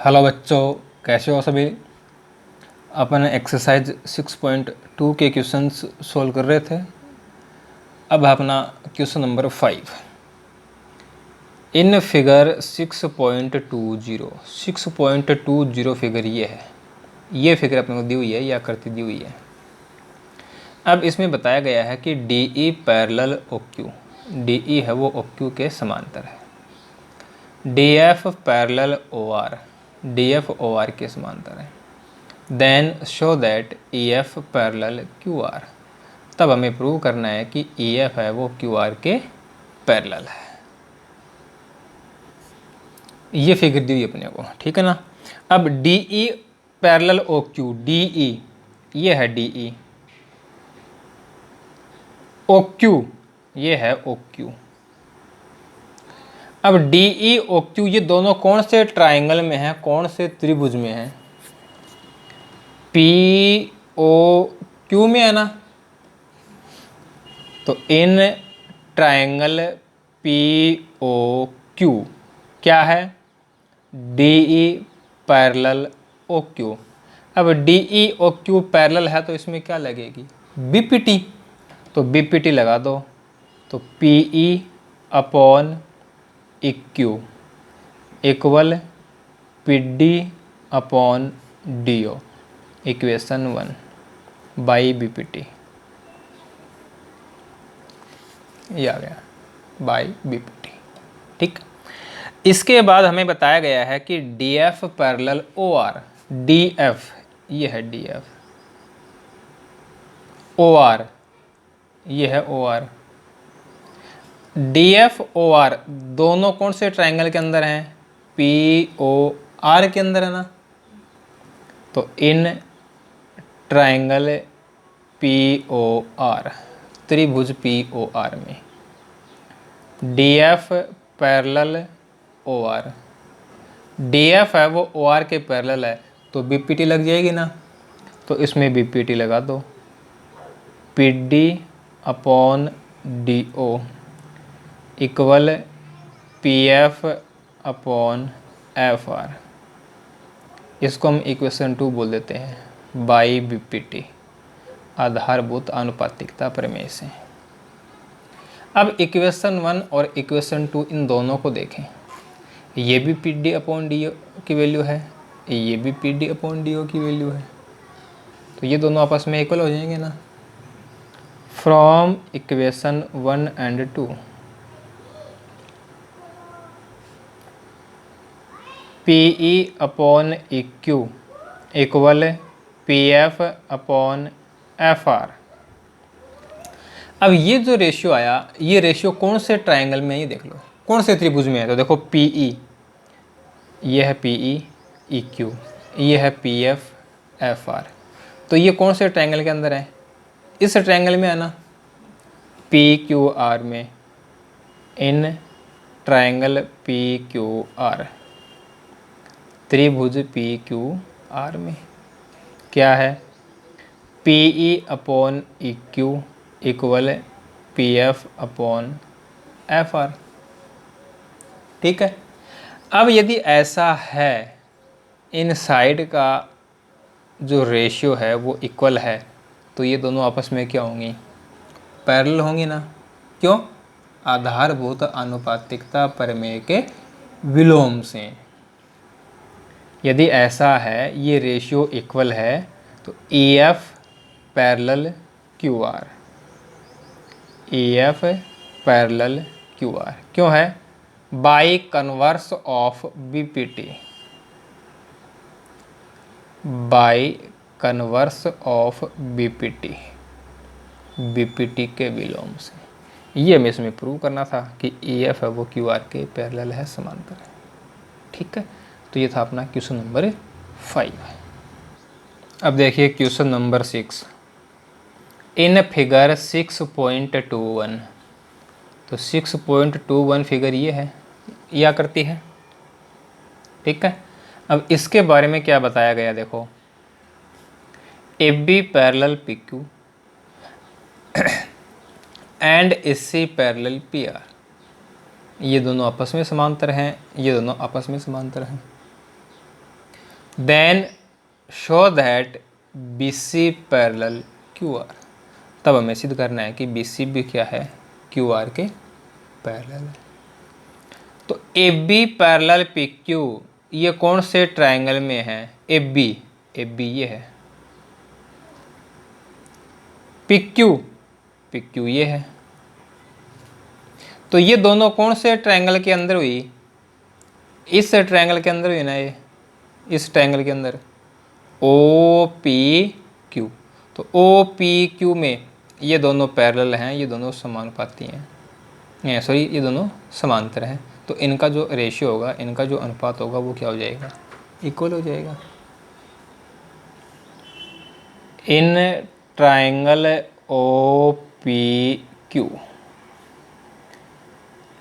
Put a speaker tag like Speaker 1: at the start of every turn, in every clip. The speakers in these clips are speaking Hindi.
Speaker 1: हेलो बच्चों, कैसे हो सभी। अपन एक्सरसाइज 6.2 के क्वेश्चंस सोल्व कर रहे थे। अब अपना question number 5। In figure 6.20 figure ये है। ये फिगर अपने को दी हुई है या आकृति दी हुई है। अब इसमें बताया गया है कि D E parallel O Q. D E है वो ओ क्यू के समांतर है। D F parallel O R. D F O R के समांतर है। Then show that E F parallel Q R. तब हमें प्रूव करना है कि ई एफ है वो क्यू आर के पैरेलल है। ये फिगर दी हुई अपने को, ठीक है ना। अब D E parallel O Q, D E ये है डी ई, ओ क्यू ये है ओ क्यू। अब डी ई ओ क्यू ये दोनों कौन से ट्राइंगल में है, कौन से त्रिभुज में है। पी ओ क्यू में है ना। तो in triangle P O Q क्या है, D E parallel O Q. अब D E O Q parallel है तो इसमें क्या लगेगी, बीपीटी। तो बीपीटी लगा दो। तो P E upon E Q equal P D upon D O, equation 1 by BPT. ये आ गया बाई बीपीटी, ठीक। इसके बाद हमें बताया गया है कि D F parallel O R. D F ये है डी एफ, ओ आर ये है O R. D F O R दोनों कौन से ट्राइंगल के अंदर हैं, पी ओ आर के अंदर है ना। तो in triangle P O R, त्रिभुज पी ओ आर में D F parallel O R. D F है वो ओ आर के पैरेलल है तो बीपीटी लग जाएगी ना। तो इसमें बीपीटी लगा दो, P D upon D O equal P F upon F R. इसको हम इक्वेशन 2 बोल देते हैं बाई बीपीटी, आधारभूत आनुपातिकता प्रमेय से। अब इक्वेशन 1 और इक्वेशन 2 इन दोनों को देखें। ये भी P D upon D O की वैल्यू है, ये भी P D upon D O की वैल्यू है। तो ये दोनों आपस में इक्वल हो जाएंगे ना। From equation 1 and 2 P E upon E Q equal P F upon F are. अब ये जो रेशियो आया, ये रेशियो कौन से ट्राइंगल में है ये देख लो, कौन से त्रिभुज में है। तो देखो पी ई ये है पी ई ई क्यू, ये है पी एफ एफ आर। तो ये कौन से ट्राइंगल के अंदर है, इस ट्राइंगल में है ना, पी क्यू आर में। इन ट्राइंगल पी क्यू आर, त्रिभुज पी क्यू आर में क्या है, P E upon E Q equal P F upon F are, ठीक है। अब यदि ऐसा है, इन साइड का जो रेशियो है वो इक्वल है, तो ये दोनों आपस में क्या होंगी, पैरेलल होंगी ना। क्यों, आधारभूत आनुपातिकता प्रमेय के विलोम से। यदि ऐसा है, ये रेशियो इक्वल है, तो ई F parallel Q are, E F parallel Q R क्यों है, by converse of BPT, by converse of BPT, BPT के विलोम से। ये हमें इसमें प्रूव करना था कि ई एफ है वो क्यू आर के पैरेलल है, समांतर है, ठीक है। तो ये था अपना क्वेश्चन नंबर 5। अब देखिए क्वेश्चन नंबर 6। इन फिगर 6.21, तो 6.21 फिगर ये है, या करती है, ठीक है। अब इसके बारे में क्या बताया गया देखो, A B parallel P Q and A C parallel P R. ये दोनों आपस में समांतर हैं, ये दोनों आपस में समांतर हैं। Then show that B C parallel Q R. तब हमें सिद्ध करना है कि बी सी भी क्या है, क्यू आर के पैरेलल है। तो A B parallel P Q ये कौन से ट्रायंगल में है, ए बी ये है, पी क्यू ये है। तो ये दोनों कौन से ट्रायंगल के अंदर हुई, इस ट्रायंगल के अंदर हुई ना, ये इस ट्रायंगल के अंदर ओ पी क्यू। तो ओ पी क्यू में ये दोनों पैरेलल हैं, ये दोनों समानुपाती हैं, सॉरी ये दोनों समांतर हैं। तो इनका जो रेशियो होगा, इनका जो अनुपात होगा वो क्या हो जाएगा, इक्वल हो जाएगा। In triangle O P Q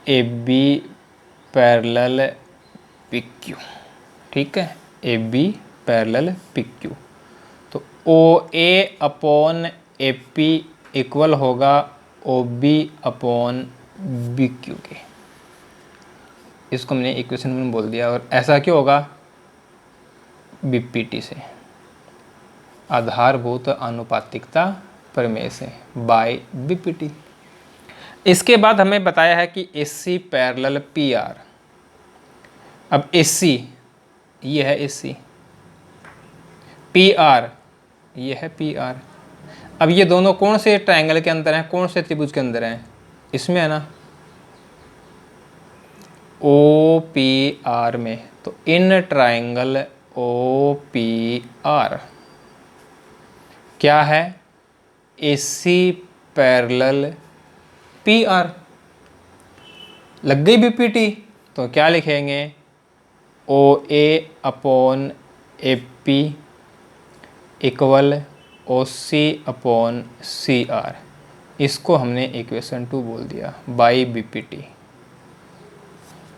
Speaker 1: A B parallel P Q, ठीक है, A B parallel P Q. तो O A upon A P equal होगा O B upon B Q के। इसको मैंने इक्वेशन में बोल दिया। और ऐसा क्यों होगा, बीपीटी से, आधारभूत आनुपातिकता प्रमेय से, बाय बीपीटी। इसके बाद हमें बताया है कि एसी पैरेलल पी आर। अब एसी ये है एसी, पी आर ये है पी आर। अब ये दोनों कौन से ट्रायंगल के अंदर हैं, कौन से त्रिभुज के अंदर हैं, इसमें है ना, ओ पी आर में। तो in triangle O P R क्या है, एसी पैरेलल पी आर। लग गई बीपीटी। तो क्या लिखेंगे, O A upon A P equal O C upon C R. इसको हमने इक्वेशन 2 बोल दिया, बाई बीपीटी,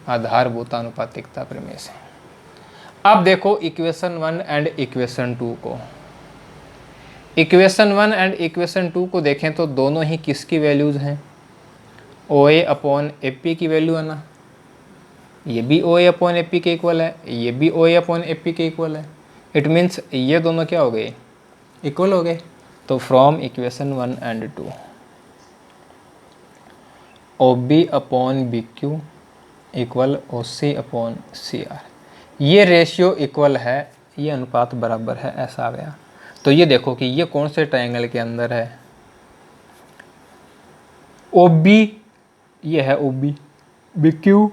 Speaker 1: आधारभूत आनुपातिकता प्रमेय से। अब देखो इक्वेशन 1 एंड इक्वेशन 2 को। इक्वेशन 1 एंड इक्वेशन 2 को देखें तो दोनों ही किसकी वैल्यूज़ हैं, O A upon A P की वैल्यू है ना। ये भी O A upon A P के इक्वल है, ये भी O A upon A P के इक्वल है। इट मीन्स ये दोनों क्या हो गए, इक्वल हो गए। तो from equation 1 and 2 O B upon B Q equal O C upon C R, ये रेशियो इक्वल है, ये अनुपात बराबर है, ऐसा आ गया। तो ये देखो कि ये कौन से ट्रायंगल के अंदर है, ओ बी ये है, ओ बी, बी क्यू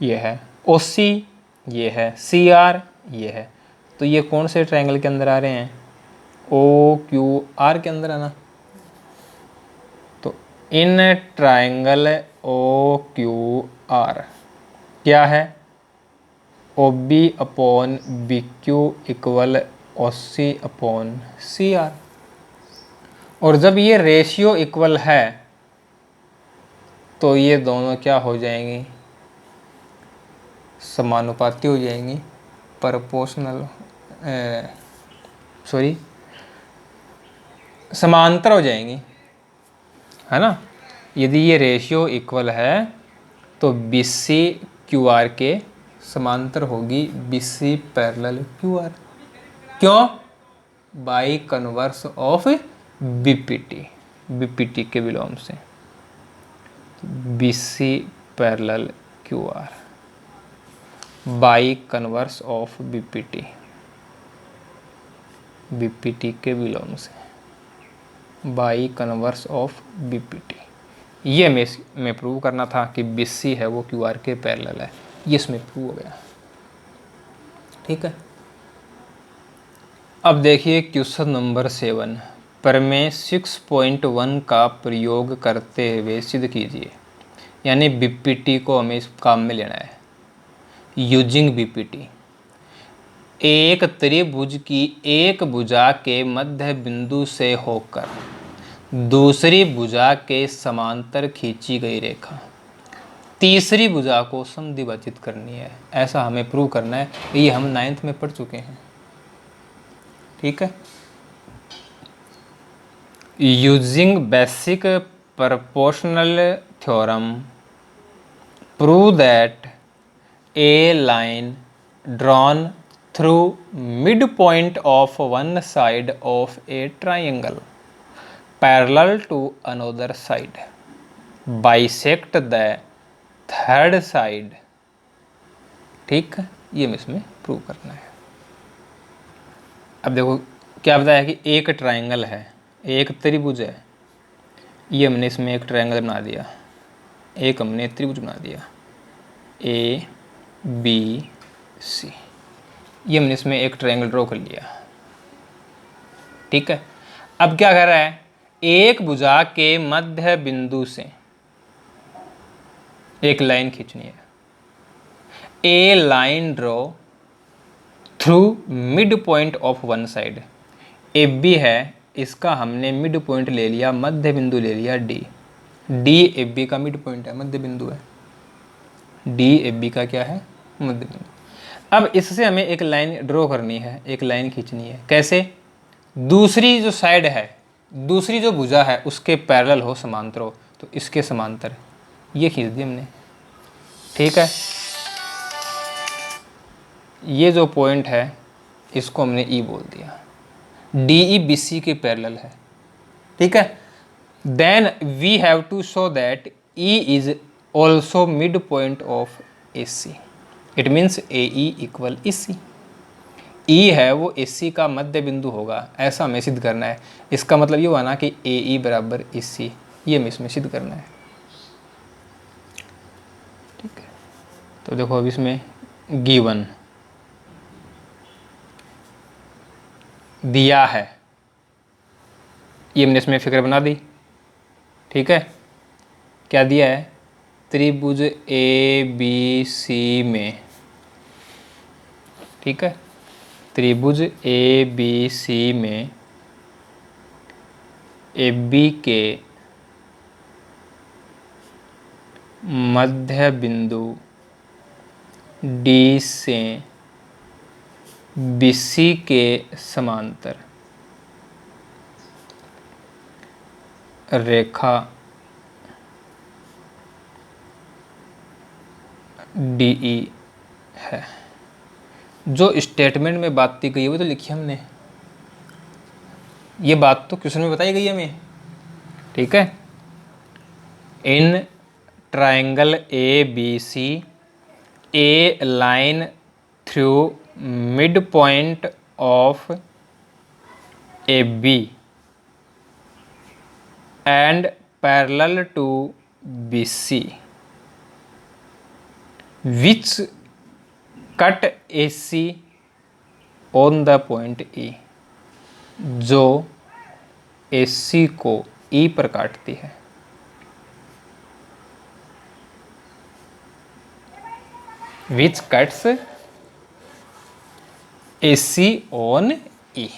Speaker 1: ये है, ओ सी ये है, सी आर ये है। तो ये कौन से ट्रायंगल के अंदर आ रहे हैं, ओ क्यू आर के अंदर है ना। तो in triangle O Q R क्या है, O B upon B Q equal O C upon C R. और जब ये रेशियो इक्वल है तो ये दोनों क्या हो जाएंगी, समानुपाती हो जाएंगी, प्रोपोर्शनल, सॉरी समांतर हो जाएंगी, है ना। यदि ये रेशियो इक्वल है तो बी सी क्यू आर के समांतर होगी B C parallel Q R. क्यों, by converse of BPT, BPT के विलोम से, B C parallel Q R by converse of BPT, BPT के विलोम से, बाई कन्वर्स ऑफ बीपीटी। ये में प्रूव करना था कि बीसी है वो क्यू आर के पैरेलल है, ये इसमें प्रूव हो गया, ठीक है। अब देखिए क्वेश्चन नंबर 7, प्रमेय 6.1 का प्रयोग करते हुए सिद्ध कीजिए। यानी बीपीटी को हमें इस काम में लेना है। यूजिंग बीपीटी, एक त्रिभुज की एक भुजा के मध्य बिंदु से होकर दूसरी भुजा के समांतर खींची गई रेखा तीसरी भुजा को समद्विभाजित करनी है, ऐसा हमें प्रूव करना है। ये हम 9th में पढ़ चुके हैं, ठीक है। Using basic proportional theorem prove that a line drawn through mid point of one side of a triangle parallel to another side bisect the third side. ठीक है, ये हमें इसमें प्रूव करना है। अब देखो क्या बताया कि एक ट्राइंगल है, एक त्रिभुज है, ये हमने इसमें एक ट्राइंगल बना दिया, एक हमने त्रिभुज बना दिया ए बी सी, ये हमने इसमें एक ट्राइंगल ड्रॉ कर लिया। ठीक है, अब क्या कर रहा है, एक भुजा के मध्य बिंदु से एक लाइन खींचनी है। A line draw through mid point of one side. A B है, इसका हमने मिड पॉइंट ले लिया, मध्य बिंदु ले लिया डी। डी ए बी का मिड पॉइंट है, मध्य बिंदु है। डी ए बी का क्या है, मध्य बिंदु। अब इससे हमें एक लाइन ड्रॉ करनी है, एक लाइन खींचनी है। कैसे, दूसरी जो साइड है, दूसरी जो भुजा है उसके पैरेलल हो, समांतर हो, तो इसके समांतर ये खींच दी हमने। ठीक है, ये जो पॉइंट है इसको हमने ई बोल दिया। डी ई बी सी के पैरेलल है। ठीक है, then we have to show that E is also mid point of A C. It means A E equal E C. E है वो ए सी का मध्य बिंदु होगा, ऐसा हमें सिद्ध करना है। इसका मतलब ये हुआ ना कि ए ई बराबर ई सी, ये हमें इसमें सिद्ध करना है। ठीक है, तो देखो अब इसमें गिवन दिया है, ये हमने इसमें फिगर बना दी। ठीक है, क्या दिया है, त्रिभुज ए बी सी में, ठीक है, त्रिभुज ए बी सी में ए बी के मध्य बिंदु डी से बी सी के समांतर रेखा डी ई है। जो स्टेटमेंट में बात की गई है वो तो लिखी हमने, ये बात तो क्वेश्चन में बताई गई है हमें। ठीक है, in triangle A B C a line through mid point of A B and parallel to B C which cut A C on the point E, जो ए सी को ई पर काटती है। विच कट्स ए सी ऑन ई,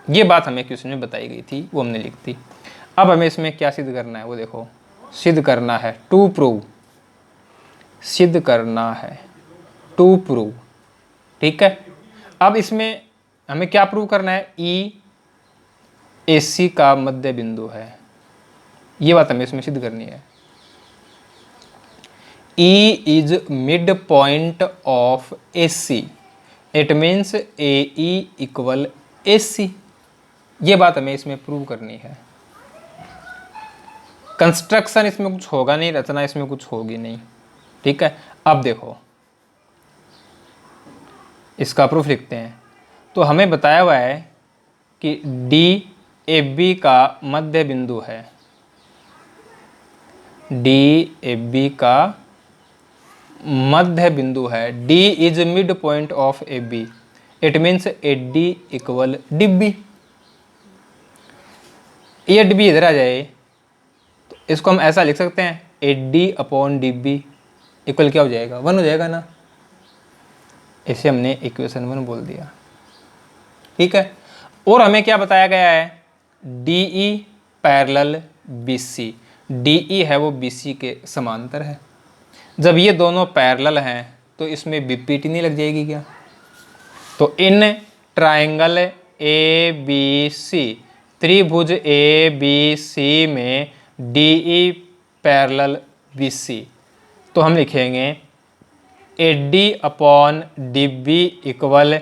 Speaker 1: ये बात हमें क्वेश्चन में बताई गई थी, वो हमने लिख दी। अब हमें इसमें क्या सिद्ध करना है, वो देखो, सिद्ध करना है टू प्रूव, सिद्ध करना है टू प्रूव। ठीक है, अब इसमें हमें क्या प्रूव करना है, ई ए सी का मध्य बिंदु है, ये बात हमें इसमें सिद्ध करनी है। E is mid point of A C, it means A E equal A C, ये बात हमें इसमें प्रूव करनी है। कंस्ट्रक्शन इसमें कुछ होगा नहीं, रचना इसमें कुछ होगी नहीं। ठीक है, अब देखो इसका प्रूफ लिखते हैं। तो हमें बताया हुआ है कि डी ए बी का मध्य बिंदु है, डी ए बी का मध्य बिंदु है, D is mid point of A B, it means A D equal D B. ये डी बी इधर आ जाए तो इसको हम ऐसा लिख सकते हैं, A D upon D B equal क्या हो जाएगा, 1 हो जाएगा ना। इसे हमने इक्वेशन 1 बोल दिया। ठीक है, और हमें क्या बताया गया है, D E parallel B C, D E है वो बी सी के समांतर है। जब ये दोनों पैरेलल हैं तो इसमें बीपीटी नहीं लग जाएगी क्या। तो इन ट्राइंगल ए बी सी, त्रिभुज ए बी सी में D E parallel B C, तो हम लिखेंगे A D upon D B equal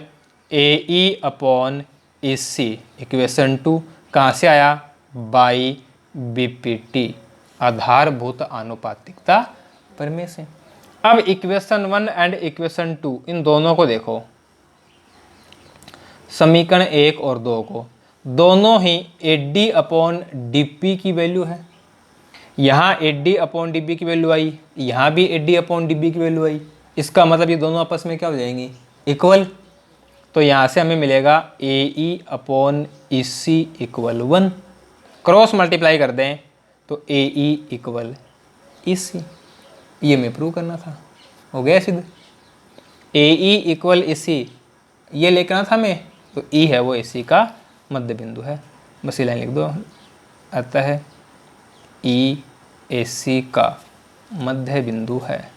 Speaker 1: A E upon E C equation 2 कहाँ से आया, बाई बीपीटी आधारभूत आनुपातिकता प्रमेय से। अब इक्वेशन 1 एंड इक्वेशन 2 इन दोनों को देखो, समीकरण 1 और 2 को, दोनों ही एडी अपॉन डीपी की वैल्यू है। यहाँ एडी अपॉन डीबी की वैल्यू आई, यहाँ भी एडी अपॉन डीबी की वैल्यू आई। इसका मतलब ये दोनों आपस में क्या हो जाएंगी, इक्वल। तो यहाँ से हमें मिलेगा ए ई अपॉन ई सी इक्वल 1। क्रॉस मल्टीप्लाई कर दें तो ए ई इक्वल ई सी। ये हमें प्रूव करना था, हो गया सिद्ध। ए ई इक्वल ए सी ये लेकर आना था हमें, तो ई है वो ए सी का मध्य बिंदु है। बस ये लाइन लिख दो, अतः ई ए सी का मध्य बिंदु है।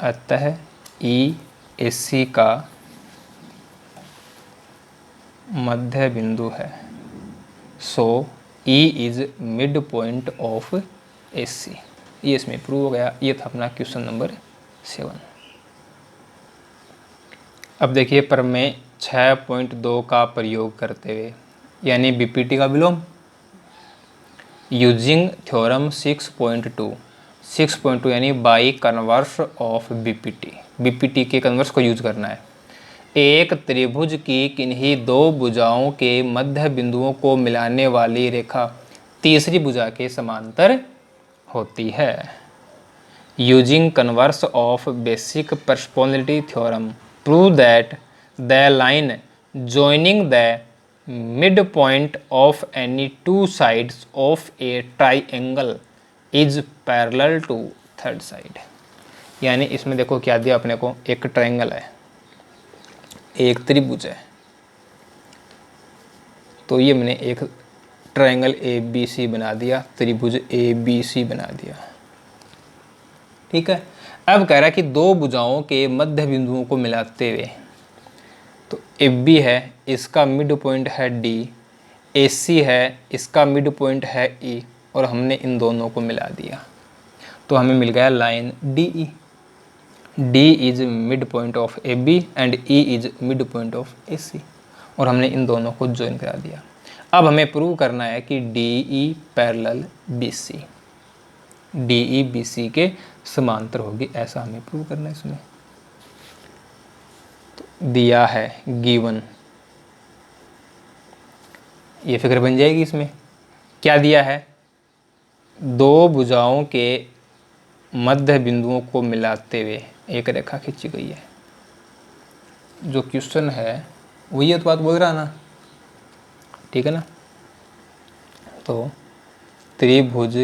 Speaker 1: अतः ई ए सी का मध्य बिंदु है। So E is mid point of A C. ये इसमें प्रूव हो गया। ये था अपना क्वेश्चन नंबर 7। अब देखिए प्रमेय 6.2 का प्रयोग करते हुए, यानी बीपीटी का विलोम, यूजिंग थ्योरम 6.2 यानी by converse of BPT. BPT के कन्वर्स को यूज करना है। एक त्रिभुज की किन्हीं दो भुजाओं के मध्य बिंदुओं को मिलाने वाली रेखा तीसरी भुजा के समांतर होती है। Using converse of basic proportionality theorem prove that the line joining the midpoint of any two sides of a triangle is parallel to third side। यानी इसमें देखो क्या दिया अपने को, एक ट्रायंगल है, एक त्रिभुज है, तो ये मैंने एक ट्रायंगल ए बी सी बना दिया, त्रिभुज ए बी सी बना दिया, ठीक है। अब कह रहा है कि दो भुजाओं के मध्य बिंदुओं को मिलाते हुए, तो ए बी है, इसका मिड पॉइंट है डी, ए सी है, इसका मिड पॉइंट है ई, और हमने इन दोनों को मिला दिया तो हमें मिल गया line D E. D is mid point of A B and E is mid point of A C, और हमने इन दोनों को ज्वाइन करा दिया। अब हमें प्रूव करना है कि D E parallel B C, D E B C के समांतर होगी, ऐसा हमें प्रूव करना है इसमें। तो दिया है गिवन, ये फिगर बन जाएगी। इसमें क्या दिया है, दो भुजाओं के मध्य बिंदुओं को मिलाते हुए एक रेखा खींची गई है। जो क्वेश्चन है वही है, तो बात बोल रहा ना, ठीक है ना। तो त्रिभुज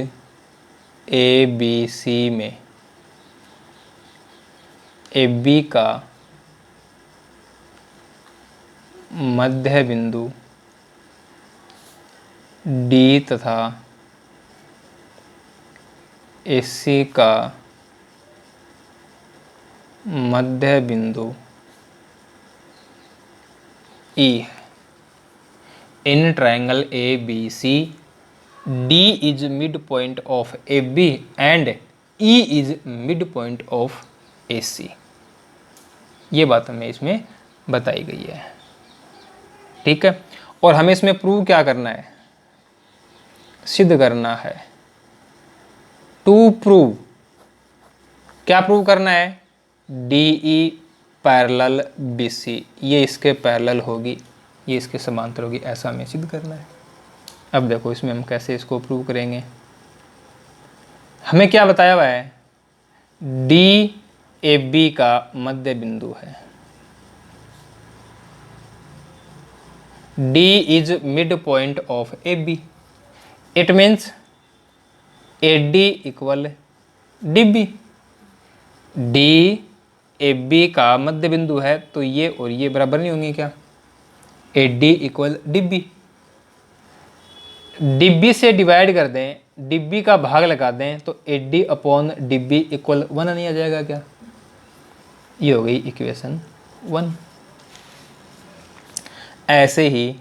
Speaker 1: ए बी सी में ए बी का मध्य बिंदु डी तथा ए सी का मध्य बिंदु ई है। In triangle A B C D is mid point of A B and E is mid point of A C. ये बात हमें इसमें बताई गई है, ठीक है। और हमें इसमें प्रूव क्या करना है, सिद्ध करना है। टू प्रूव, क्या प्रूव करना है, D E parallel B C, ये इसके पैरेलल होगी, ये इसके समांतर होगी, ऐसा हमें सिद्ध करना है। अब देखो इसमें हम कैसे इसको प्रूव करेंगे। हमें क्या बताया हुआ है, डी ए बी का मध्य बिंदु है, D is mid point of A B, it means A D equal D B. D A B का मध्य बिंदु है, तो ये और ये बराबर नहीं होंगे क्या, A D equal D B. D B से डिवाइड कर दें, डी बी का भाग लगा दें, तो A D upon D B equal 1 नहीं आ जाएगा क्या। ये हो गई इक्वेशन 1। ऐसे ही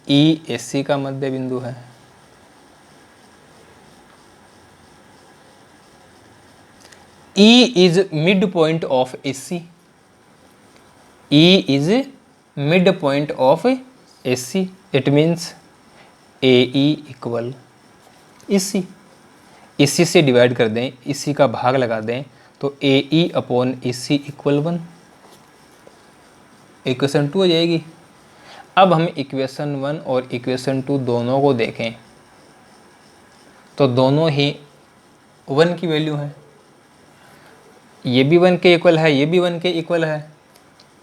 Speaker 1: ई ए सी का मध्य बिंदु है, E is mid point of A C, E is midpoint of AC. It means AE equal EC. EC से डिवाइड कर दें, EC का भाग लगा दें तो AE upon EC equal 1, equation 2 हो जाएगी। अब हम इक्वेशन 1 और इक्वेशन 2 दोनों को देखें तो दोनों ही 1 की वैल्यू है, ये भी 1 के इक्वल है, ये भी 1 के इक्वल है।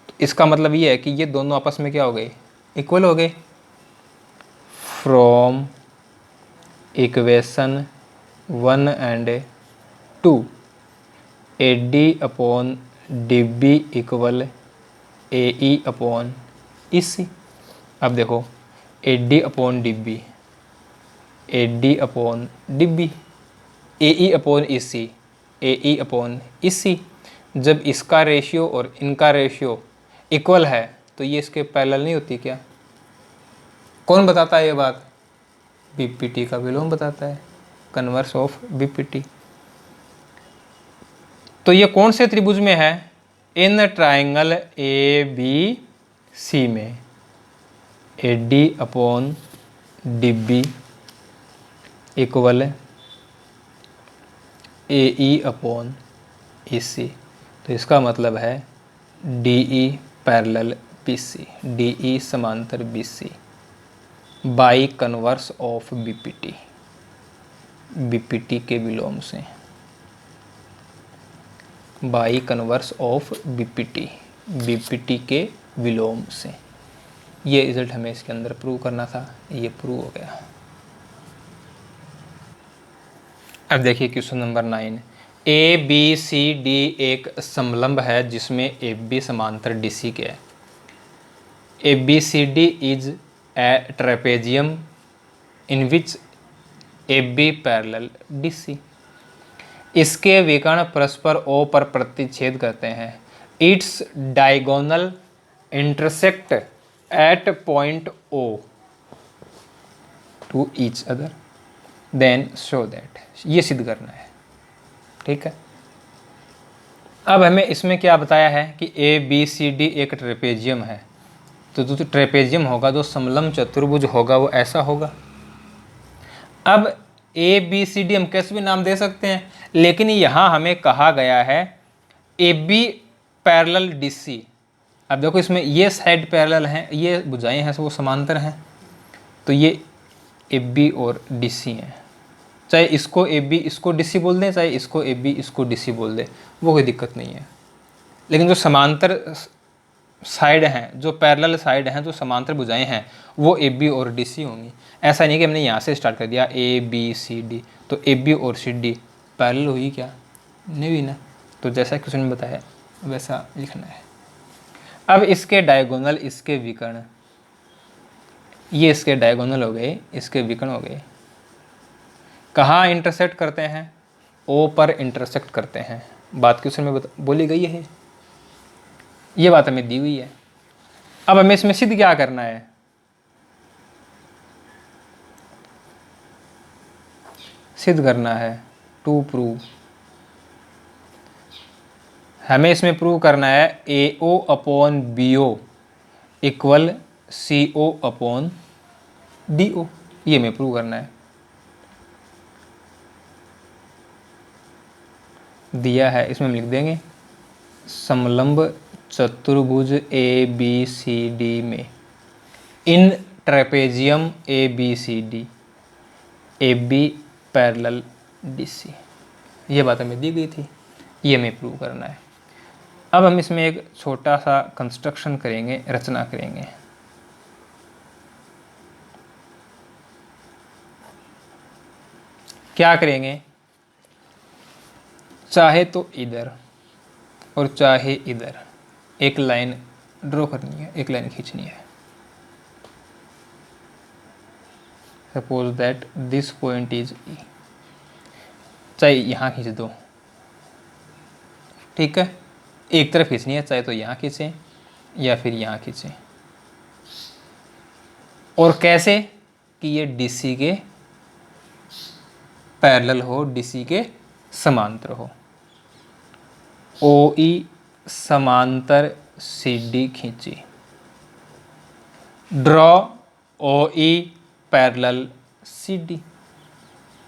Speaker 1: तो इसका मतलब ये है कि ये दोनों आपस में क्या हो गए, इक्वल हो गए। From equation 1 and 2 AD upon DB equal AE upon EC। अब देखो AD upon DB, AD upon DB, AE upon EC, AE upon EC। जब इसका रेशियो और इनका रेशियो इक्वल है तो ये इसके पैरेलल नहीं होती क्या? कौन बताता है ये बात? BPT का विलोम बताता है, कन्वर्स ऑफ BPT। तो ये कौन से त्रिभुज में है? इन ट्राइंगल ABC में AD upon DB equal AE upon EC। तो इसका मतलब है DE पैरेलल BC, DE समांतर BC by converse of BPT, BPT के विलोम से, by converse of BPT, BPT के विलोम से। ये रिजल्ट हमें इसके अंदर प्रूव करना था, ये प्रूव हो गया। अब देखिए क्वेश्चन नंबर 9। ABCD एक समलंब है जिसमें AB समांतर DC के है। ABCD is a trapezium in which AB parallel DC। इसके विकर्ण परस्पर O पर प्रतिच्छेद करते हैं। It's diagonal intersect at point O to each other, then show that. ये सिद्ध करना है, ठीक है। अब हमें इसमें क्या बताया है कि ABCD एक ट्रेपेजियम है, तो जो ट्रेपेजियम होगा, जो समलंब चतुर्भुज होगा, वो ऐसा होगा। अब ABCD हम कैसे भी नाम दे सकते हैं, लेकिन यहाँ हमें कहा गया है AB पैरेलल DC। अब देखो इसमें ये साइड पैरेलल हैं, ये भुजाएं हैं वो समांतर हैं, तो ये AB और DC हैं। चाहे इसको AB इसको DC बोल दें, चाहे इसको AB इसको DC बोल दें, वो कोई दिक्कत नहीं है। लेकिन जो समांतर साइड हैं, जो पैरेलल साइड हैं, जो समांतर भुजाएं हैं, वो AB और DC होंगी। ऐसा नहीं कि हमने यहाँ से स्टार्ट कर दिया ABCD, तो AB और CD पैरेलल हुई क्या? नहीं हुई ना। तो जैसा क्वेश्चन में बताया वैसा लिखना है। अब इसके डायगोनल, इसके विकर्ण, ये इसके डायगोनल हो गए, इसके विकर्ण हो गए। कहाँ इंटरसेक्ट करते हैं? O पर इंटरसेक्ट करते हैं। बात क्वेश्चन में बोली गई है, ये बात हमें दी हुई है। अब हमें इसमें सिद्ध क्या करना है? सिद्ध करना है, टू प्रूव। हमें इसमें प्रूव करना है AO upon BO equal CO upon DO। ये हमें प्रूव करना है। दिया है, इसमें हम लिख देंगे समलंब चतुर्भुज ABCD में in trapezium ABCD AB parallel DC। ये बात हमें दी गई थी, ये हमें प्रूव करना है। अब हम इसमें एक छोटा सा कंस्ट्रक्शन करेंगे, रचना करेंगे। क्या करेंगे? चाहे तो इधर और चाहे इधर एक लाइन ड्रॉ करनी है, एक लाइन खींचनी है। Suppose that this point is E। चाहे यहाँ खींच दो, ठीक है, एक तरफ खींचनी है, चाहे तो यहाँ खींचें या फिर यहाँ खींचें। और कैसे कि ये DC के पैरेलल हो, DC के समांतर हो। OE समांतर सी डी खींची। ड्रॉ ओ ई पैरेलल सी डी।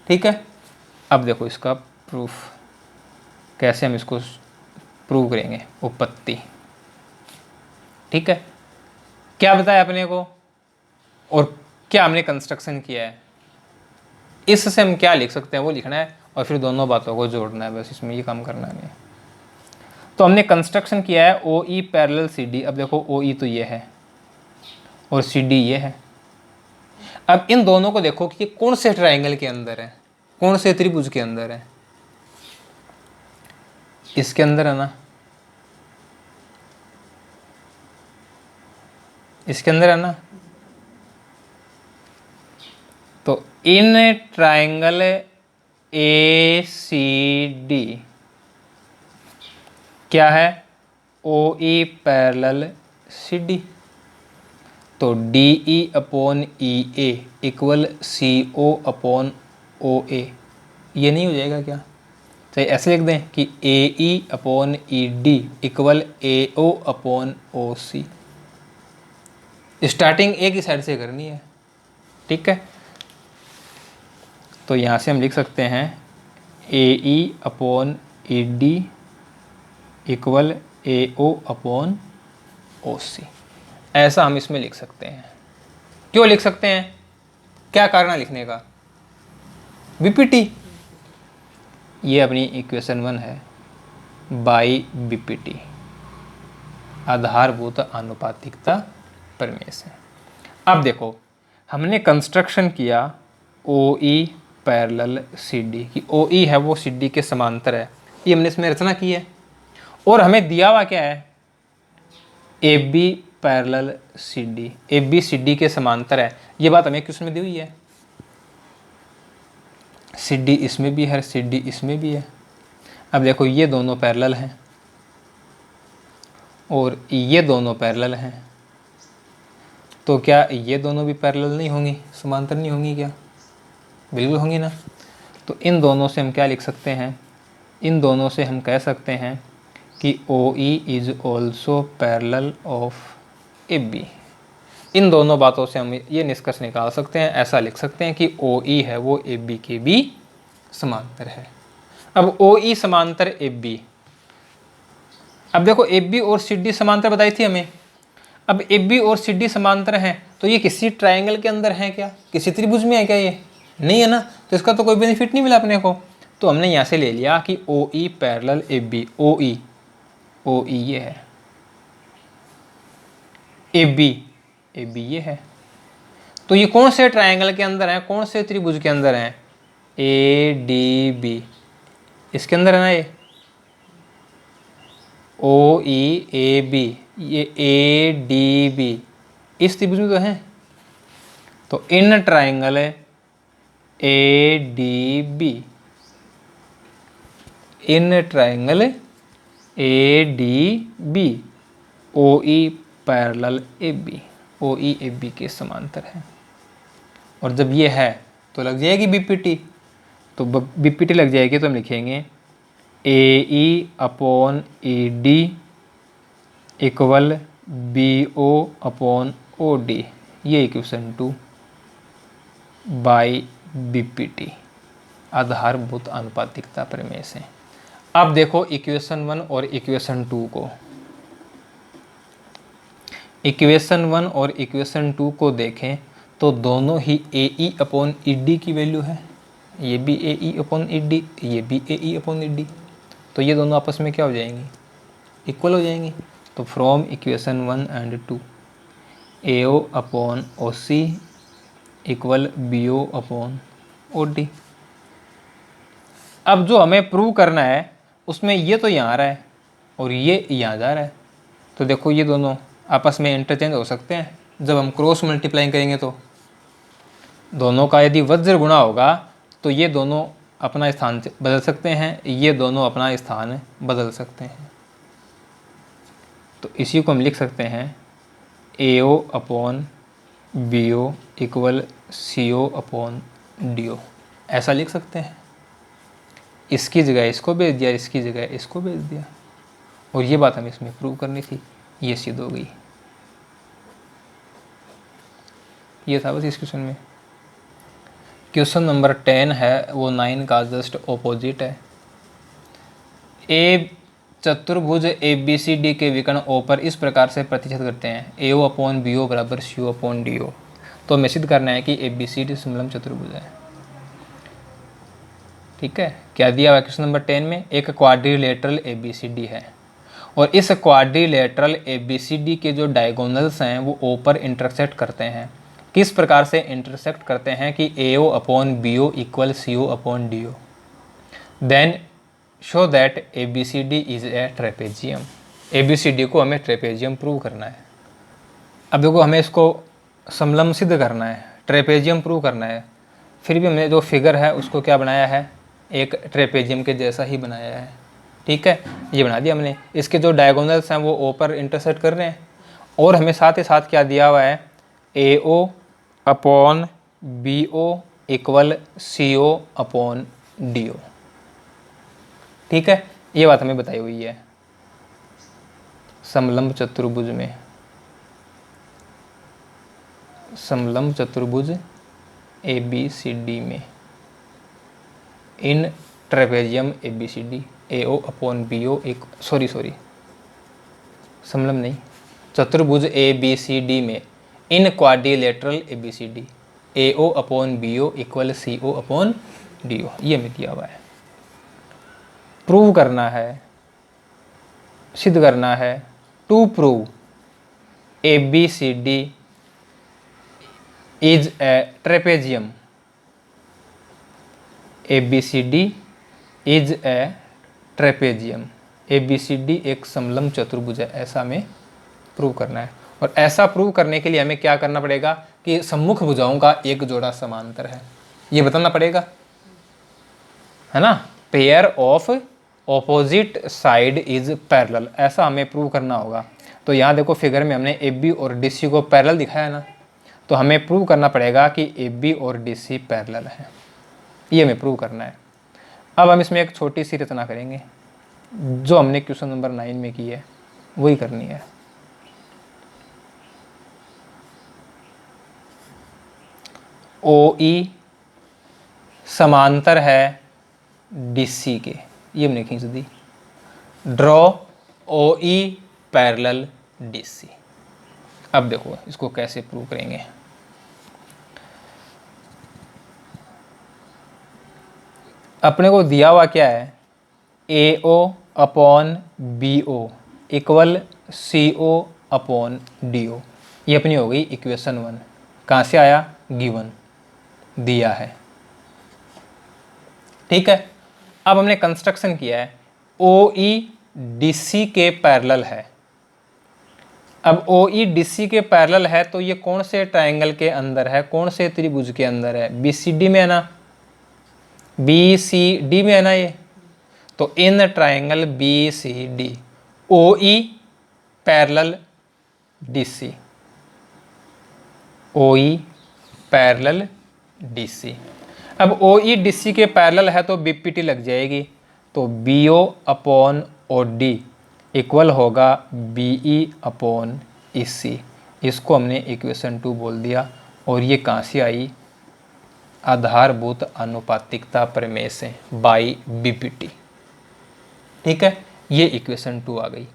Speaker 1: ठीक है, अब देखो इसका प्रूफ कैसे हम इसको प्रूव करेंगे, उपपत्ति। ठीक है, क्या बताया अपने को और क्या हमने कंस्ट्रक्शन किया है, इससे हम क्या लिख सकते हैं वो लिखना है और फिर दोनों बातों को जोड़ना है, बस इसमें ये काम करना है। तो हमने कंस्ट्रक्शन किया है O E parallel C D. अब देखो ओ ई तो ये है और सी डी ये है। अब इन दोनों को देखो कि ये कौन से ट्राइंगल के अंदर है, कौन से त्रिभुज के अंदर है। इसके अंदर है ना, इसके अंदर है ना। तो in triangle A C D क्या है, O E parallel C D. तो D E upon E A equal C O upon O A, ये नहीं हो जाएगा क्या? तो ऐसे लिख दें कि A E upon E D equal A O upon O C. Starting एक ही साइड से करनी है। ठीक है, तो यहाँ से हम लिख सकते हैं A E upon E D equal A O upon O C. ऐसा हम इसमें लिख सकते हैं। क्यों लिख सकते हैं, क्या कारण है लिखने का? बीपीटी, ये अपनी इक्वेशन 1 है बाई बीपीटी, आधारभूत आनुपातिकता प्रमेय से। अब देखो हमने कंस्ट्रक्शन किया ओ ई पैरेलल सी डी की, ओ ई है वो सी डी के समांतर है, ये हमने इसमें रचना की है। और हमें दिया हुआ क्या है, A B parallel C D, A B C D के समांतर है। ये बात हमें क्वेश्चन में दी हुई है। सी डी इसमें भी है, सी डी इसमें भी है। अब देखो ये दोनों पैरेलल हैं और ये दोनों पैरेलल हैं, तो क्या ये दोनों भी पैरेलल नहीं होंगी, समांतर नहीं होंगी क्या? बिल्कुल होंगी ना। तो इन दोनों से हम क्या लिख सकते हैं, इन दोनों से हम कह सकते हैं कि O E is also parallel of A B. इन दोनों बातों से हम ये निष्कर्ष निकाल सकते हैं, ऐसा लिख सकते हैं कि ओ ई है वो ए बी के भी समांतर है। अब ओ ई समांतर ए बी, अब देखो ए बी और सी डी समांतर बताई थी हमें। अब ए बी और सी डी समांतर हैं तो ये किसी ट्राइंगल के अंदर है क्या, किसी त्रिभुज में है क्या? ये नहीं है ना, तो इसका तो कोई बेनिफिट नहीं मिला अपने को। तो हमने यहाँ से ले लिया कि O E parallel A B, O ई ये है, ए बी ये है। तो ये कौन से ट्राइंगल के अंदर है, कौन से त्रिभुज के अंदर है? ए डी बी, इसके अंदर है ना ये ओ ई ए बी, ये ए डी बी इस त्रिभुज में तो है। तो in triangle A D B, in triangle A D B O E parallel A B, O E A B के समांतर है। और जब ये है तो लग जाएगी बीपीटी। तो बीपीटी लग जाएगी तो हम लिखेंगे A E upon E D equal B O upon O D, ये इक्वेशन 2 बाई बीपीटी, आधारभूत आनुपातिकता प्रमेय से। अब देखो इक्वेशन 1 और इक्वेशन 2 को, इक्वेशन 1 और इक्वेशन 2 को देखें तो दोनों ही ए ई अपॉन ई डी की वैल्यू है। ये भी ए ई अपॉन ई डी, ये भी ए ई अपॉन ई डी। तो ये दोनों आपस में क्या हो जाएंगी, इक्वल हो जाएंगी। तो from equation 1 and 2 A O upon O C equal B O upon O D. अब जो हमें प्रूव करना है उसमें ये तो यहाँ आ रहा है और ये यहाँ जा रहा है। तो देखो ये दोनों आपस में इंटरचेंज हो सकते हैं जब हम क्रॉस मल्टीप्लाइंग करेंगे। तो दोनों का यदि वज्र गुणा होगा तो ये दोनों अपना स्थान बदल सकते हैं, ये दोनों अपना स्थान बदल सकते हैं। तो इसी को हम लिख सकते हैं A O upon B O equal C O upon D O, ऐसा लिख सकते हैं। इसकी जगह इसको भेज दिया, इसकी जगह इसको भेज दिया, और ये बात हमें इसमें प्रूव करनी थी। ये सिद्ध हो गई। ये था बस इस क्वेश्चन में। क्वेश्चन नंबर 10 है वो 9 का जस्ट ऑपोजिट है। ए चतुर्भुज ए बी सी डी के विकर्ण ओ पर इस प्रकार से प्रतिशत करते हैं, ए ओ अपॉन बी ओ बराबर सी ओ अपॉन डी ओ। तो हमें सिद्ध करना है कि ए बी सी डी समलंब चतुर्भुज है। ठीक है, क्या दिया हुआ क्वेश्चन नंबर 10 में? एक quadrilateral A B C D है और इस quadrilateral A B C D के जो डायगोनल्स हैं वो ओ पर इंटरसेक्ट करते हैं। किस प्रकार से इंटरसेक्ट करते हैं कि A O upon B O equal C O upon D O. Then show that A B C D is a trapezium. A B C D को हमें ट्रेपेजियम प्रूव करना है। अब देखो हमें इसको समलंब सिद्ध करना है, ट्रेपेजियम प्रूव करना है। फिर भी हमने जो फिगर है उसको क्या बनाया है, एक ट्रेपेजियम के जैसा ही बनाया है। ठीक है, ये बना दिया हमने। इसके जो डायगोनल्स हैं वो ओ पर इंटरसेक्ट कर रहे हैं और हमें साथ ही साथ क्या दिया हुआ है, A O upon B O equal C O upon D O. ठीक है, ये बात हमें बताई हुई है। समलंब चतुर्भुज में, समलंब चतुर्भुज ए बी सी डी में in trapezium A B C D A O upon B O एक सॉरी समलंब नहीं, चतुर्भुज ए बी सी डी में in quadrilateral A B C D A O upon B O equal C O upon D O. ये हमें दिया हुआ है। प्रूव करना है, सिद्ध करना है। To prove A B C D is a trapezium, A B C D is a trapezium. A B C D एक समलंब चतुर्भुज है, ऐसा हमें प्रूव करना है। और ऐसा प्रूव करने के लिए हमें क्या करना पड़ेगा कि सम्मुख भुजाओं का एक जोड़ा समांतर है, ये बताना पड़ेगा, है ना। Pair of opposite side is parallel, ऐसा हमें प्रूव करना होगा। तो यहाँ देखो फिगर में हमने ए बी और डी सी को पैरेलल दिखाया ना, तो हमें प्रूव करना पड़ेगा कि ए बी और डी सी पैरेलल है, ये हमें प्रूव करना है। अब हम इसमें एक छोटी सी रचना करेंगे जो हमने क्वेश्चन नंबर 9 में की है, वही करनी है। ओ ई समांतर है डी सी के, ये हमने खींच दी। ड्रॉ ओ ई पैरेलल डी सी। अब देखो इसको कैसे प्रूव करेंगे। अपने को दिया हुआ क्या है, A O upon B O equal C O upon D O. ये अपनी हो गई इक्वेशन 1। कहाँ से आया, गिवन दिया है। ठीक है, अब हमने कंस्ट्रक्शन किया है, ओ ई डी सी के पैरेलल है। अब ओ ई डी सी के पैरेलल है तो ये कौन से ट्रायंगल के अंदर है, कौन से त्रिभुज के अंदर है, बी सी डी में है ना, बी सी डी में है ना ये। तो in triangle B C D O E parallel D C, O E parallel D C. अब ओ ई डी सी के पैरेलल है तो बीपीटी लग जाएगी, तो B O upon O D equal होगा B E upon E C. इसको हमने इक्वेशन 2 बोल दिया। और ये कहाँ से आई, आधारभूत आनुपातिकता प्रमेय से, बाई बीपीटी। ठीक है, ये इक्वेशन 2 आ गई।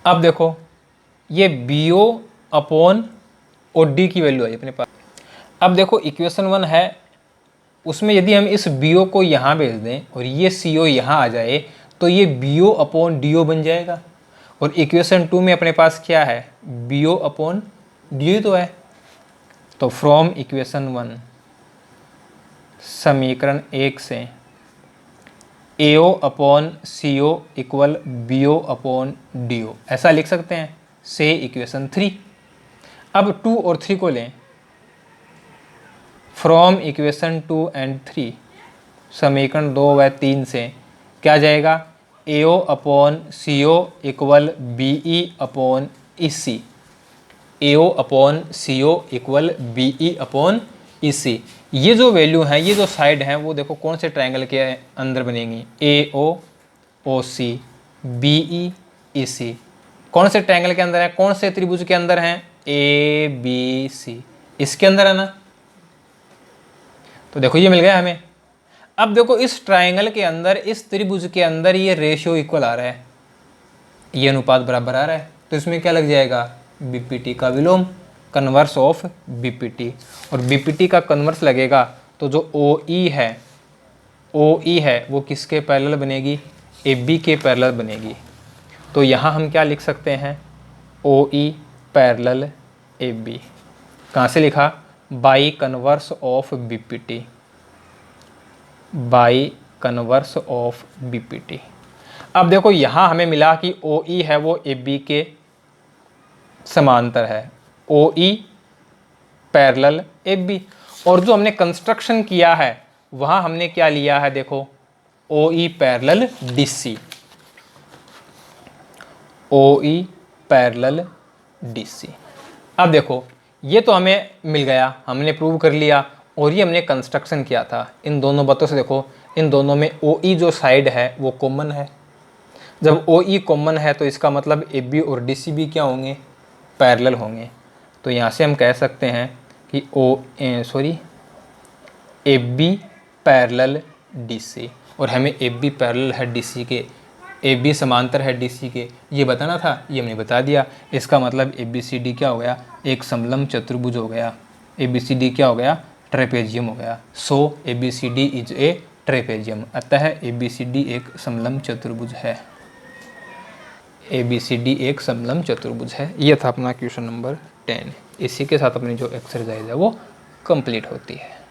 Speaker 1: अब देखो ये B O upon O D की वैल्यू आई अपने पास। अब देखो इक्वेशन 1 है, उसमें यदि हम इस बी ओ को यहाँ भेज दें और ये सी ओ यहाँ आ जाए तो ये B O upon D O बन जाएगा। और इक्वेशन 2 में अपने पास क्या है, B O upon D O तो है। तो फ्रॉम इक्वेशन 1 समीकरण 1 से A O upon C O equal B O upon D O, ऐसा लिख सकते हैं। से इक्वेशन 3। अब 2 और 3 को लें। फ्रॉम इक्वेशन 2 एंड 3 समीकरण 2 व 3 से क्या जाएगा, A O upon C O equal B E upon E C, A O upon C O equal B E upon E C. ये जो वैल्यू है, ये जो साइड है वो देखो कौन से ट्रायंगल के अंदर बनेंगी, ए ओ ओ सी, बी ई, ई सी। कौन से ट्रायंगल के अंदर है, कौन से त्रिभुज के अंदर है, ए बी सी, इसके अंदर है ना। तो देखो ये मिल गया हमें। अब देखो इस ट्रायंगल के अंदर, इस त्रिभुज के अंदर ये रेशियो इक्वल आ रहा है, ये अनुपात बराबर आ रहा है, तो इसमें क्या लग जाएगा, बीपीटी का विलोम, कन्वर्स ऑफ बीपीटी। और बीपीटी का कन्वर्स लगेगा तो जो ओ ई है, ओ ई है वो किसके पैरेलल बनेगी, ए बी के पैरेलल बनेगी। तो यहाँ हम क्या लिख सकते हैं, ओ ई पैरेलल ए बी। कहाँ से लिखा, by converse of BPT, by converse of BPT. अब देखो यहाँ हमें मिला कि ओ ई है वो ए बी के समांतर है, O E parallel A B. और जो हमने कंस्ट्रक्शन किया है वहाँ हमने क्या लिया है, देखो ओ E parallel D C, O E parallel D C. अब देखो ये तो हमें मिल गया, हमने प्रूव कर लिया, और ये हमने कंस्ट्रक्शन किया था। इन दोनों बातों से देखो, इन दोनों में ओ ई जो साइड है वो कॉमन है। जब ओ ई कॉमन है तो इसका मतलब ए बी और डी सी भी क्या होंगे, पैरेलल होंगे। तो यहाँ से हम कह सकते हैं कि A B parallel D C, और हमें ए बी पैरेलल है डी सी के, ए बी समांतर है डी सी के, ये बताना था, ये हमने बता दिया। इसका मतलब ए बी सी डी क्या हो गया, एक समलंब चतुर्भुज हो गया। ए बी सी डी क्या हो गया, ट्रेपेजियम हो गया। So A B C D is a trapezium, अतः ए बी सी डी एक समलंब चतुर्भुज है। ए बी सी डी एक समलंब चतुर्भुज है। ये था अपना क्वेश्चन नंबर 10। इसी के साथ अपनी जो एक्सरसाइज है वो कंप्लीट होती है।